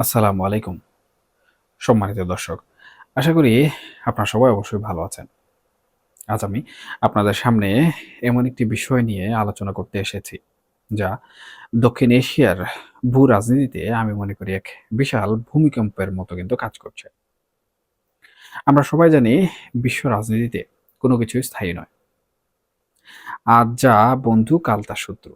আসসালামু আলাইকুম সম্মানিত দর্শক। আশা করি আপনারা সবাই অবশ্যই ভালো আছেন। আজ আমি আপনাদের সামনে এমন একটি বিষয় নিয়ে আলোচনা করতে এসেছি, যা দক্ষিণ এশিয়ার ভূ-রাজনীতিতে আমি মনে করি এক বিশাল ভূমিকম্পের মতো কিন্তু কাজ করছে। আমরা সবাই জানি বিশ্ব রাজনীতিতে কোনো কিছুই স্থায়ী নয়। আজ যা বন্ধু কাল তা শত্রু।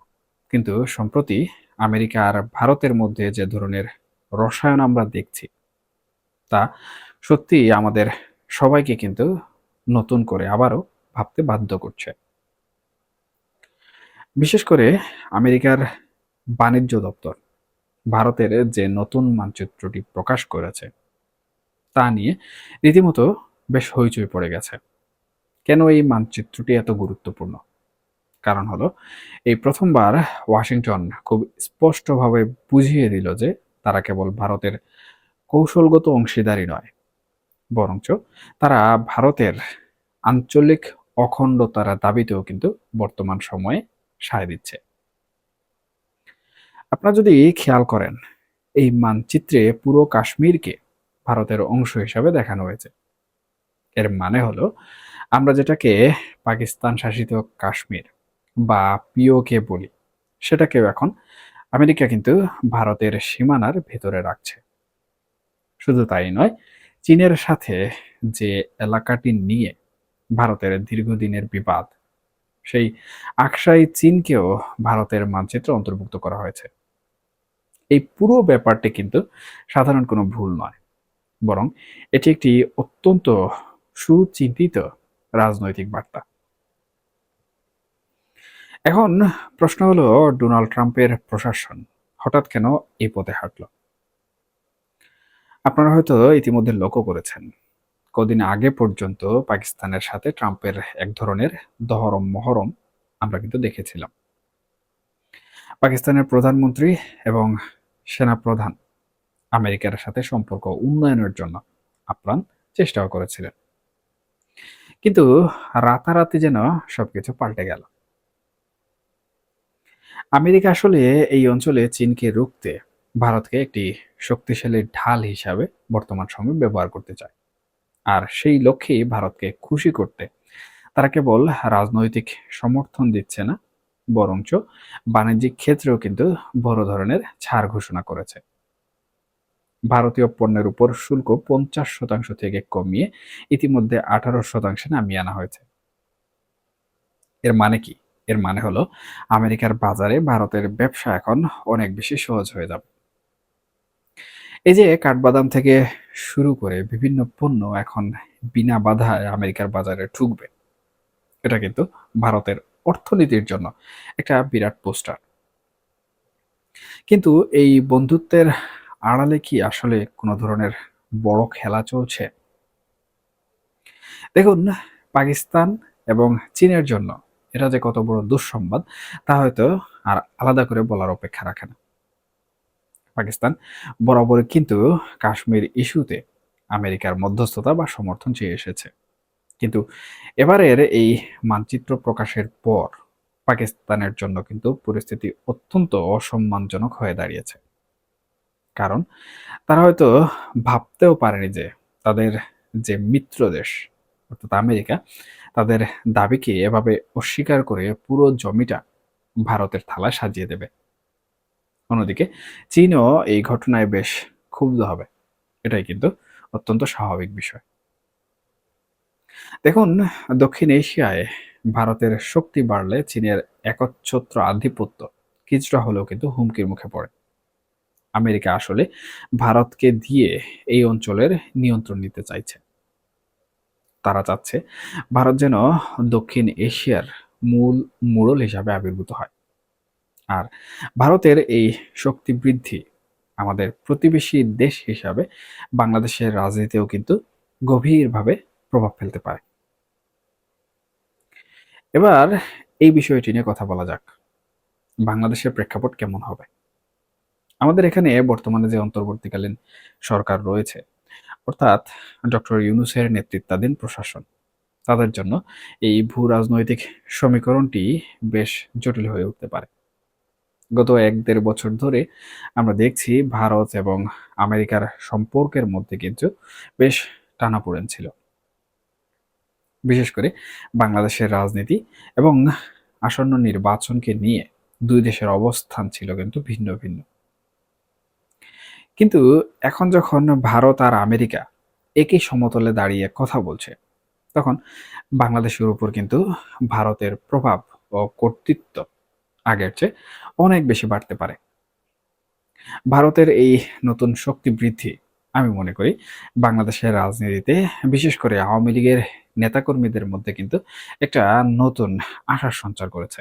কিন্তু সম্প্রতি আমেরিকা আর ভারতের মধ্যে যে ধরনের রসায়ন আমরা দেখছি তা সত্যিই আমাদের সবাইকে কিন্তু নতুন করে আবারও ভাবতে বাধ্য করছে। বিশেষ করে আমেরিকার বাণিজ্য দপ্তর ভারতের যে নতুন মানচিত্রটি প্রকাশ করেছে তা নিয়ে রীতিমতো বেশ হইচই পড়ে গেছে। কেন এই মানচিত্রটি এত গুরুত্বপূর্ণ? কারণ হলো এই প্রথমবার ওয়াশিংটন খুব স্পষ্টভাবে বুঝিয়ে দিল যে তারা কেবল ভারতের কৌশলগত অংশীদারই নয়, বরঞ্চ তারা ভারতের আঞ্চলিক অখণ্ডতার দাবিতেও কিন্তু বর্তমান সময়ে সায় দিচ্ছে। আপনারা যদি খেয়াল করেন, এই মানচিত্রে পুরো কাশ্মীরকে ভারতের অংশ হিসাবে দেখানো হয়েছে। এর মানে হলো আমরা যেটাকে পাকিস্তান শাসিত কাশ্মীর বা পিওকে বলি, সেটাকেও এখন আমেরিকা কিন্তু ভারতের সীমানার ভেতরে রাখছে। শুধু তাই নয়, চীনের সাথে যে এলাকাটি নিয়ে ভারতের দীর্ঘদিনের বিবাদ, সেই আকসাই চীনকেও ভারতের মানচিত্রে অন্তর্ভুক্ত করা হয়েছে। এই পুরো ব্যাপারটি কিন্তু সাধারণ কোনো ভুল নয়, বরং এটি একটি অত্যন্ত সুচিন্তিত রাজনৈতিক বার্তা। এখন প্রশ্ন হলো, ডোনাল্ড ট্রাম্পের প্রশাসন হঠাৎ কেন এই পথে হাঁটলো? আপনারা হয়তো ইতিমধ্যে লক্ষ্য করেছেন, কদিন আগে পর্যন্ত পাকিস্তানের সাথে ট্রাম্পের এক ধরনের দহরম মহরম আমরা কিন্তু দেখেছিলাম। পাকিস্তানের প্রধানমন্ত্রী এবং সেনাপ্রধান আমেরিকার সাথে সম্পর্ক উন্নয়নের জন্য আপ্রাণ চেষ্টাও করেছিলেন। কিন্তু রাতারাতি যেন সবকিছু পাল্টে গেল। আমেরিকা আসলে এই অঞ্চলে চীনকে রুখতে ভারতকে একটি শক্তিশালী ঢাল হিসাবে বর্তমান সময়ে ব্যবহার করতে চায়। আর সেই লক্ষ্যেই ভারতকে খুশি করতে তারা কেবল রাজনৈতিক সমর্থন দিচ্ছে না, বরঞ্চ বাণিজ্যিক ক্ষেত্রেও কিন্তু বড় ধরনের ছাড় ঘোষণা করেছে। ভারতীয় পণ্যের উপর শুল্ক 50% থেকে কমিয়ে ইতিমধ্যে 18% নামিয়ে আনা হয়েছে। এর মানে কি? এর মানে হলো আমেরিকার বাজারে ভারতের ব্যবসা এখন অনেক বেশি সহজ হয়ে যাবে। এই যে কাঠবাদাম থেকে শুরু করে বিভিন্ন পণ্য এখন বিনা বাধায় আমেরিকার বাজারে ঢুকবে, এটা কিন্তু ভারতের অর্থনীতির জন্য একটা বিরাট পোস্টার। কিন্তু এই বন্ধুত্বের আড়ালে কি আসলে কোনো ধরনের বড় খেলা চলছে? দেখুন, পাকিস্তান এবং চীনের জন্য এটা যে কত বড় দুঃসংবাদ তা হয়তো আর আলাদা করে বলার অপেক্ষা রাখে না। পাকিস্তান বরাবরই কিন্তু কাশ্মীর ইস্যুতে আমেরিকার মধ্যস্থতা বা সমর্থন চেয়ে এসেছে। কিন্তু এবারের এই মানচিত্র প্রকাশের পর পাকিস্তানের জন্য কিন্তু পরিস্থিতি অত্যন্ত অসম্মানজনক হয়ে দাঁড়িয়েছে। কারণ তারা হয়তো ভাবতেও পারেনি যে তাদের যে মিত্র দেশ অর্থাৎ আমেরিকা তাদের দাবিকে এভাবে অস্বীকার করে পুরো জমিটা ভারতের থালায় সাজিয়ে দেবে। অন্যদিকে চীনও এই ঘটনায় বেশ ক্ষুব্ধ হবে। এটাই কিন্তু অত্যন্ত স্বাভাবিক বিষয়। দেখুন, দক্ষিণ এশিয়ায় ভারতের শক্তি বাড়লে চীনের একচ্ছত্র আধিপত্য কিছুটা হলেও কিন্তু হুমকির মুখে পড়ে। আমেরিকা আসলে ভারতকে দিয়ে এই অঞ্চলের নিয়ন্ত্রণ নিতে চাইছে। তারা চাচ্ছে ভারত যেন দক্ষিণ এশিয়ার মূল মোড়ল হিসাবে আবির্ভূত হয়। আর ভারতের এই শক্তি বৃদ্ধি আমাদের প্রতিবেশী দেশ হিসাবে বাংলাদেশের রাজনীতিতেও কিন্তু গভীরভাবে প্রভাব ফেলতে পারে। এবার এই বিষয়টি নিয়ে কথা বলা যাক। বাংলাদেশের প্রেক্ষাপট কেমন হবে? আমাদের এখানে বর্তমানে যে অন্তর্বর্তীকালীন সরকার রয়েছে, অর্থাৎ ডক্টর ইউনূসের নেতৃত্বাধীন প্রশাসন, তাদের জন্য এই ভূ রাজনৈতিক সমীকরণটি বেশ জটিল হয়ে উঠতে পারে। গত ১-১.৫ বছর ধরে আমরা দেখছি ভারত এবং আমেরিকার সম্পর্কের মধ্যে কিন্তু বেশ টানাপোড়েন ছিল। বিশেষ করে বাংলাদেশের রাজনীতি এবং আসন্ন নির্বাচনকে নিয়ে ২ দেশের অবস্থান ছিল কিন্তু ভিন্ন, ভিন্ন। কিন্তু এখন যখন ভারত আর আমেরিকা একই সমতলে দাঁড়িয়ে কথা বলছে, তখন বাংলাদেশের উপর কিন্তু ভারতের প্রভাব ও কর্তৃত্ব আগের চেয়ে অনেক বেশি বাড়তে পারে। ভারতের এই নতুন শক্তি বৃদ্ধি আমি মনে করি বাংলাদেশের রাজনীতিতে, বিশেষ করে আওয়ামী লীগের নেতাকর্মীদের মধ্যে কিন্তু একটা নতুন আশার সঞ্চার করেছে।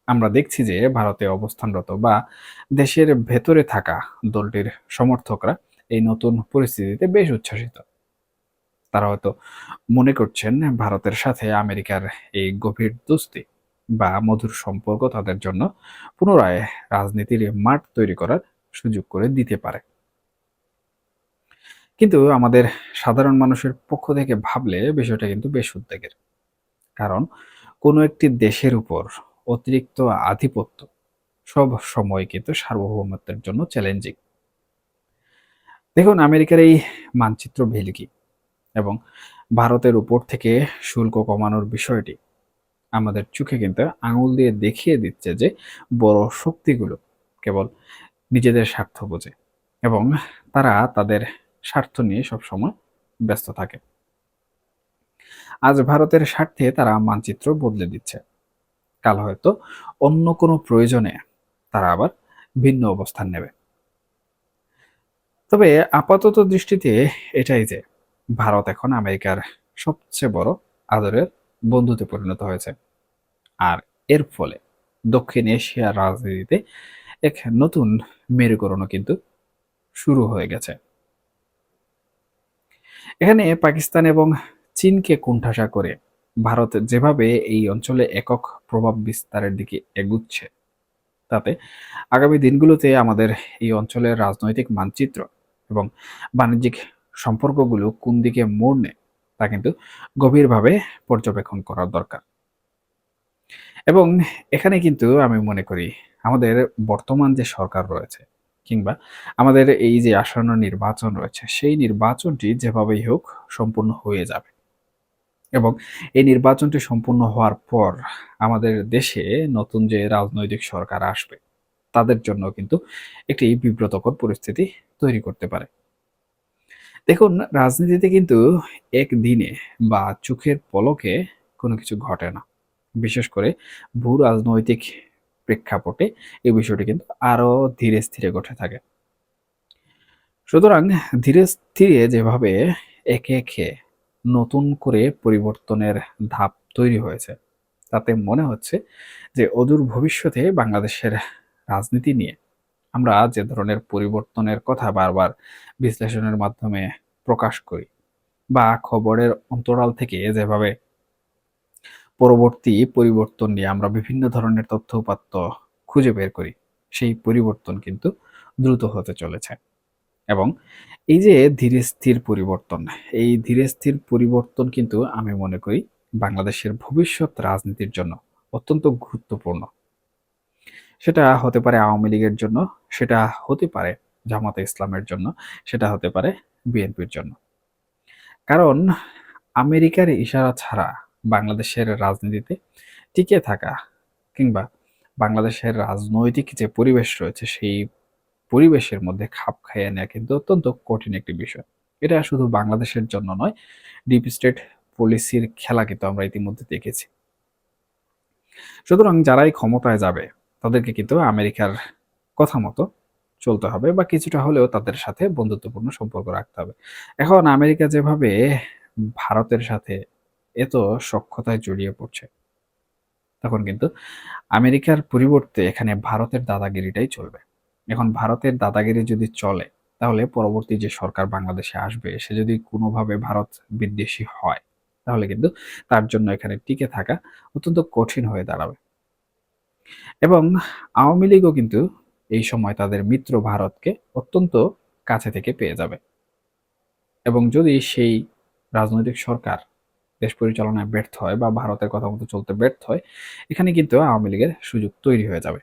আমরা দেখছি যে ভারতে অবস্থানরত বা দেশের ভেতরে থাকা দলটির সমর্থকরা এই নতুন পরিস্থিতিতে বেশ উচ্ছ্বসিত। তারা হয়তো মনে করছেন ভারতের সাথে আমেরিকার এই গভীর দোস্তি বা মধুর সম্পর্ক তাদের জন্য পুনরায় রাজনীতির মাঠ তৈরি করার সুযোগ করে দিতে পারে। কিন্তু আমাদের সাধারণ মানুষের পক্ষ থেকে ভাবলে বিষয়টা কিন্তু বেশ উদ্বেগের। কারণ কোনো একটি দেশের উপর অতিরিক্ত আধিপত্য সব সময় কিন্তু সার্বভৌমত্বের জন্য চ্যালেঞ্জিং। দেখুন, আমেরিকার এই মানচিত্র ভেলকি এবং ভারতের উপর থেকে শুল্ক কমানোর বিষয়টি আমাদের চোখে কিন্তু আঙুল দিয়ে দেখিয়ে দিচ্ছে যে বড় শক্তিগুলো কেবল নিজেদের স্বার্থ বোঝে এবং তারা তাদের স্বার্থ নিয়ে সবসময় ব্যস্ত থাকে। আজ ভারতের স্বার্থে তারা মানচিত্র বদলে দিচ্ছে, কাল হয়তো অন্য কোনো প্রয়োজনে তারা আবার ভিন্ন অবস্থান নেবে। তবে আপাতত দৃষ্টিতে এটাই যে ভারত এখন আমেরিকার সবচেয়ে বড় আদরের বন্ধুতে পরিণত হয়েছে। আর এর ফলে দক্ষিণ এশিয়ার রাজনীতিতে এক নতুন মেরুকরণও কিন্তু শুরু হয়ে গেছে। এখানে পাকিস্তান এবং চীনকে কোণঠাসা করে ভারত যেভাবে এই অঞ্চলে একক প্রভাব বিস্তারের দিকে এগুচ্ছে, তাতে আগামী দিনগুলোতে আমাদের এই অঞ্চলের রাজনৈতিক মানচিত্র এবং বাণিজ্যিক সম্পর্কগুলো কোন দিকে মোড় নেয় তা কিন্তু গভীরভাবে পর্যবেক্ষণ করা দরকার। এবং এখানে কিন্তু আমি মনে করি আমাদের বর্তমান যে সরকার রয়েছে কিংবা আমাদের এই যে আসন্ন নির্বাচন রয়েছে, সেই নির্বাচনটি যেভাবেই হোক সম্পূর্ণ হয়ে যাবে। এবং এই নির্বাচনটি সম্পূর্ণ হওয়ার পর আমাদের দেশে নতুন যে রাজনৈতিক সরকার আসবে, তাদের জন্য কিন্তু একটি বিব্রতকর পরিস্থিতি তৈরি করতে পারে। দেখুন, রাজনীতিতে কিন্তু একদিনে বা চোখের পলকে কোনো কিছু ঘটে না। বিশেষ করে ভূ-রাজনৈতিক প্রেক্ষাপটে এই বিষয়টি কিন্তু আরো ধীরে স্থিরে ঘটে থাকে। সুতরাং ধীরে স্থিরে যেভাবে একে একে নতুন করে পরিবর্তনের ধাপ তৈরি হয়েছে, তাতে মনে হচ্ছে যে অদূর ভবিষ্যতে বাংলাদেশের রাজনীতি নিয়ে আমরা যে ধরনের পরিবর্তনের কথা বারবার বিশ্লেষণের মাধ্যমে প্রকাশ করি বা খবরের অন্তরাল থেকে যেভাবে পরবর্তী পরিবর্তন নিয়ে আমরা বিভিন্ন ধরনের তথ্য উপাত্ত খুঁজে বের করি, সেই পরিবর্তন কিন্তু দ্রুত হতে চলেছে। এবং এই যে ধীরে স্থির পরিবর্তন, এই ধীরে স্থির পরিবর্তন কিন্তু আমি মনে করি বাংলাদেশের ভবিষ্যৎ রাজনীতির জন্য অত্যন্ত গুরুত্বপূর্ণ। সেটা হতে পারে আওয়ামী লীগের জন্য, সেটা হতে পারে জামাতে ইসলামের জন্য, সেটা হতে পারে বিএনপির জন্য। কারণ আমেরিকার ইশারা ছাড়া বাংলাদেশের রাজনীতিতে টিকে থাকা কিংবা বাংলাদেশের রাজনৈতিক যে পরিবেশ রয়েছে, সেই পরিবেশের মধ্যে খাপ খাইয়ে নেওয়া কিন্তু অত্যন্ত কঠিন একটি বিষয়। এটা শুধু বাংলাদেশের জন্য নয়, ডিপ স্টেট পলিসির খেলা কিন্তু আমরা ইতিমধ্যে দেখেছি। সুতরাং যারাই ক্ষমতায় যাবে, তাদেরকে কিন্তু আমেরিকার কথা মতো চলতে হবে বা কিছুটা হলেও তাদের সাথে বন্ধুত্বপূর্ণ সম্পর্ক রাখতে হবে। এখন আমেরিকা যেভাবে ভারতের সাথে এত সখ্যতায় জড়িয়ে পড়ছে, তখন কিন্তু আমেরিকার পরিবর্তে এখানে ভারতের দাদাগিরিটাই চলবে। এখন ভারতের দাদাগিরি যদি চলে, তাহলে পরবর্তী যে সরকার বাংলাদেশে আসবে, সে যদি কোনোভাবে ভারত বিদ্বেষী হয়, তাহলে কিন্তু তার জন্য এখানে টিকে থাকা অত্যন্ত কঠিন হয়ে দাঁড়াবে। এবং আওয়ামী লীগও কিন্তু এই সময় তাদের মিত্র ভারতকে অত্যন্ত কাছে থেকে পেয়ে যাবে। এবং যদি সেই রাজনৈতিক সরকার দেশ পরিচালনায় ব্যর্থ হয় বা ভারতের কথা মতো চলতে ব্যর্থ হয়, এখানে কিন্তু আওয়ামী লীগের সুযোগ তৈরি হয়ে যাবে।